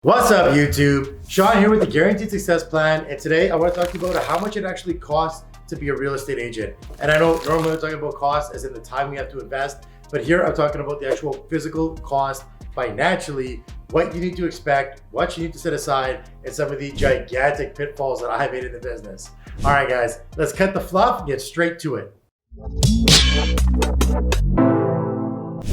What's up, YouTube? Shawn here with the Guaranteed Success Plan, and today I want to talk to you about how much it actually costs to be a real estate agent. And I know normally I'm talking about costs as in the time we have to invest, but here I'm talking about the actual physical cost financially, what you need to expect, what you need to set aside, and some of the gigantic pitfalls that I made in the business. All right, guys, let's cut the fluff and get straight to it.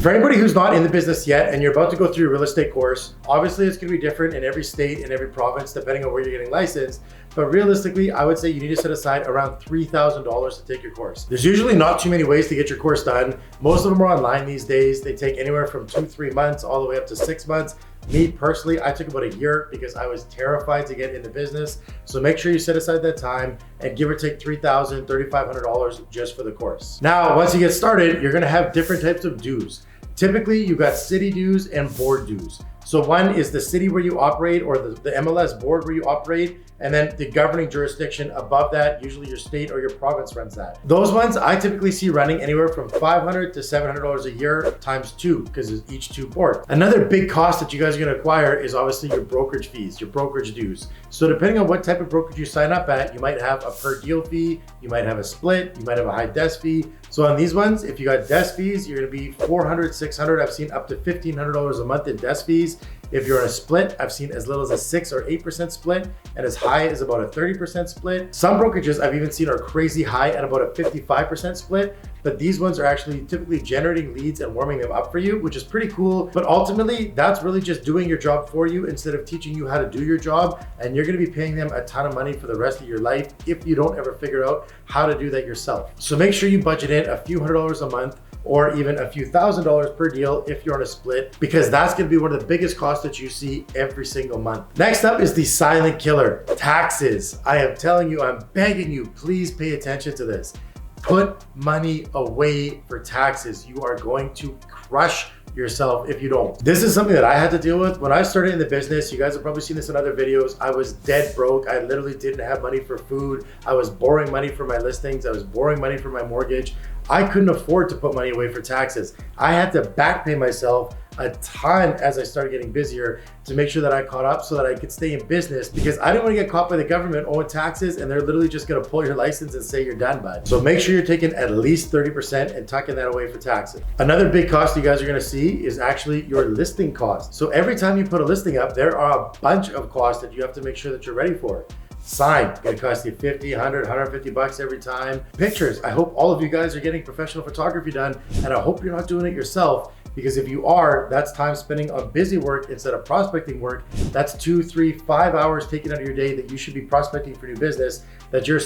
For anybody who's not in the business yet and you're about to go through your real estate course, obviously it's going to be different in every state and every province depending on where you're getting licensed. But realistically, I would say you need to set aside around $3,000 to take your course. There's usually not too many ways to get your course done. Most of them are online these days. They take anywhere from 2-3 months all the way up to 6 months. Me personally, I took about a year because I was terrified to get in the business. So make sure you set aside that time and give or take $3,000, $3,500 just for the course. Now, once you get started, you're gonna have different types of dues. Typically, you've got city dues and board dues. So one is the city where you operate or the MLS board where you operate, and then the governing jurisdiction above that, usually your state or your province runs that. Those ones I typically see running anywhere from $500 to $700 a year times 2 because it's each 2 boards. Another big cost that you guys are gonna acquire is obviously your brokerage fees, your brokerage dues. So depending on what type of brokerage you sign up at, you might have a per deal fee, you might have a split, you might have a high desk fee. So on these ones, if you got desk fees, you're gonna be $400, $600. I've seen up to $1,500 a month in desk fees. If you're on a split, I've seen as little as a 6 or 8% split and as high as about a 30% split. Some brokerages I've even seen are crazy high at about a 55% split, but these ones are actually typically generating leads and warming them up for you, which is pretty cool. But ultimately, that's really just doing your job for you instead of teaching you how to do your job. And you're gonna be paying them a ton of money for the rest of your life if you don't ever figure out how to do that yourself. So make sure you budget in a few $100s a month or even a few $1,000s per deal if you're on a split, because that's gonna be one of the biggest costs that you see every single month. Next up is the silent killer, taxes. I am telling you, I'm begging you, please pay attention to this. Put money away for taxes. You are going to crush yourself if you don't. This is something that I had to deal with when I started in the business. You guys have probably seen this in other videos. I was dead broke. I literally didn't have money for food. I was borrowing money for my listings. I was borrowing money for my mortgage. I couldn't afford to put money away for taxes. I had to back pay myself a ton as I started getting busier to make sure that I caught up so that I could stay in business, because I didn't want to get caught by the government owing taxes and they're literally just going to pull your license and say you're done, bud. So make sure you're taking at least 30% and tucking that away for taxes. Another big cost you guys are going to see is actually your listing costs. So every time you put a listing up, there are a bunch of costs that you have to make sure that you're ready for. Sign, gonna cost you 50, 100, 150 bucks every time. Pictures, I hope all of you guys are getting professional photography done, and I hope you're not doing it yourself, because if you are, that's time spending on busy work instead of prospecting work. That's 2, 3, 5 hours taken out of your day that you should be prospecting for new business that you're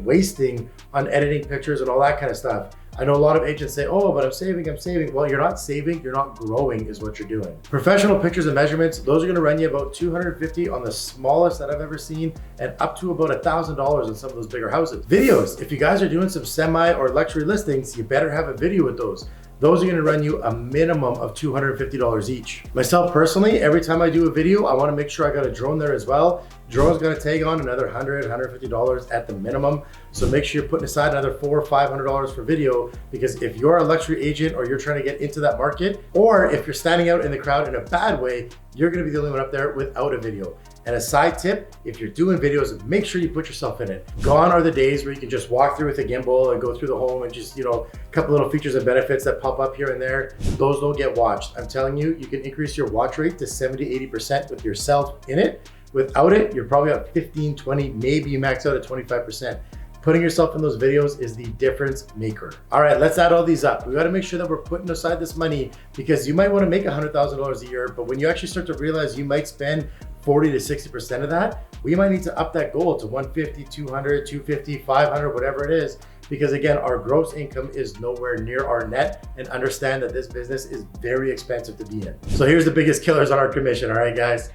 wasting on editing pictures and all that kind of stuff. I know a lot of agents say, oh, but I'm saving. Well, you're not saving, you're not growing is what you're doing. Professional pictures and measurements, those are gonna run you about $250 on the smallest that I've ever seen, and up to about $1,000 in some of those bigger houses. Videos, if you guys are doing some semi or luxury listings, you better have a video with those. Those are gonna run you a minimum of $250 each. Myself personally, every time I do a video, I wanna make sure I got a drone there as well. Drone's gonna take on another $100, $150 at the minimum. So make sure you're putting aside another $400 or $500 for video, because if you're a luxury agent or you're trying to get into that market, or if you're standing out in the crowd in a bad way, you're gonna be the only one up there without a video. And a side tip, if you're doing videos, make sure you put yourself in it. Gone are the days where you can just walk through with a gimbal and go through the home and just, a couple little features and benefits that pop up here and there. Those don't get watched. I'm telling you, you can increase your watch rate to 70, 80% with yourself in it. Without it, you're probably at 15, 20, maybe you max out at 25%. Putting yourself in those videos is the difference maker. All right, let's add all these up. We gotta make sure that we're putting aside this money, because you might wanna make $100,000 a year, but when you actually start to realize you might spend 40 to 60% of that, we might need to up that goal to 150, 200, 250, 500, whatever it is. Because again, our gross income is nowhere near our net, and understand that this business is very expensive to be in. So here's the biggest killers on our commission, all right, guys?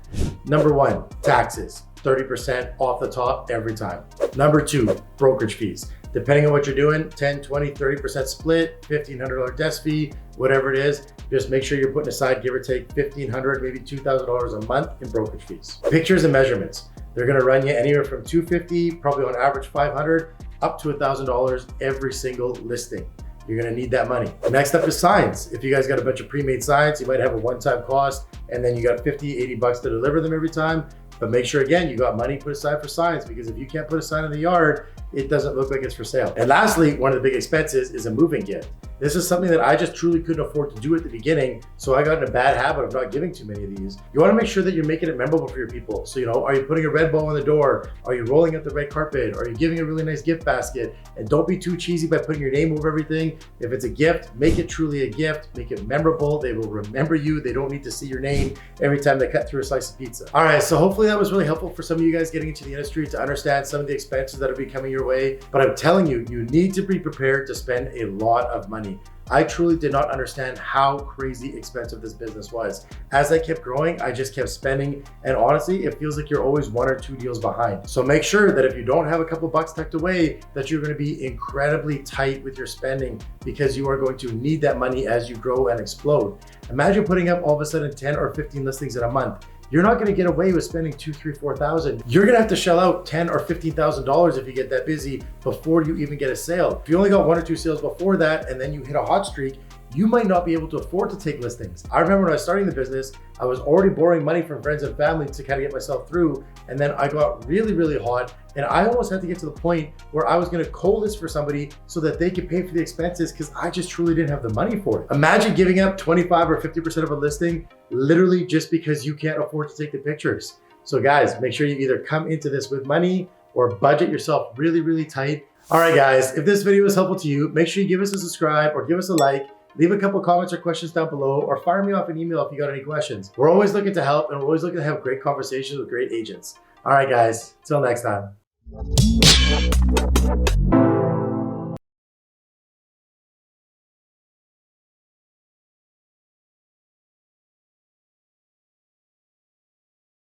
Number 1, taxes. 30% off the top every time. Number 2, brokerage fees. Depending on what you're doing, 10, 20, 30% split, $1,500 desk fee, whatever it is, just make sure you're putting aside, give or take $1,500, maybe $2,000 a month in brokerage fees. Pictures and measurements. They're gonna run you anywhere from $250, probably on average $500, up to $1,000 every single listing. You're gonna need that money. Next up is signs. If you guys got a bunch of pre-made signs, you might have a one-time cost and then you got 50, 80 bucks to deliver them every time. But make sure, again, you got money put aside for signs, because if you can't put a sign in the yard, it doesn't look like it's for sale. And lastly, one of the big expenses is a moving gift. This is something that I just truly couldn't afford to do at the beginning, so I got in a bad habit of not giving too many of these. You wanna make sure that you're making it memorable for your people. So, are you putting a red bow on the door? Are you rolling out the red carpet? Are you giving a really nice gift basket? And don't be too cheesy by putting your name over everything. If it's a gift, make it truly a gift, make it memorable. They will remember you. They don't need to see your name every time they cut through a slice of pizza. All right, so hopefully that was really helpful for some of you guys getting into the industry to understand some of the expenses that are coming your way. But I'm telling you, you need to be prepared to spend a lot of money. I truly did not understand how crazy expensive this business was. As I kept growing, I just kept spending. And honestly, it feels like you're always 1 or 2 deals behind. So make sure that if you don't have a couple bucks tucked away, that you're gonna be incredibly tight with your spending, because you are going to need that money as you grow and explode. Imagine putting up all of a sudden 10 or 15 listings in a month. You're not gonna get away with spending $2,000, $3,000, $4,000. You're gonna have to shell out $10,000 or $15,000 if you get that busy before you even get a sale. If you only got 1 or 2 sales before that and then you hit a hot streak, you might not be able to afford to take listings. I remember when I was starting the business, I was already borrowing money from friends and family to kind of get myself through. And then I got really, really hot. And I almost had to get to the point where I was gonna cold list for somebody so that they could pay for the expenses, because I just truly didn't have the money for it. Imagine giving up 25 or 50% of a listing, literally just because you can't afford to take the pictures. So guys, make sure you either come into this with money or budget yourself really, really tight. All right, guys, if this video was helpful to you, make sure you give us a subscribe or give us a like. Leave a couple comments or questions down below, or fire me off an email if you got any questions. We're always looking to help, and we're always looking to have great conversations with great agents. All right, guys, till next time.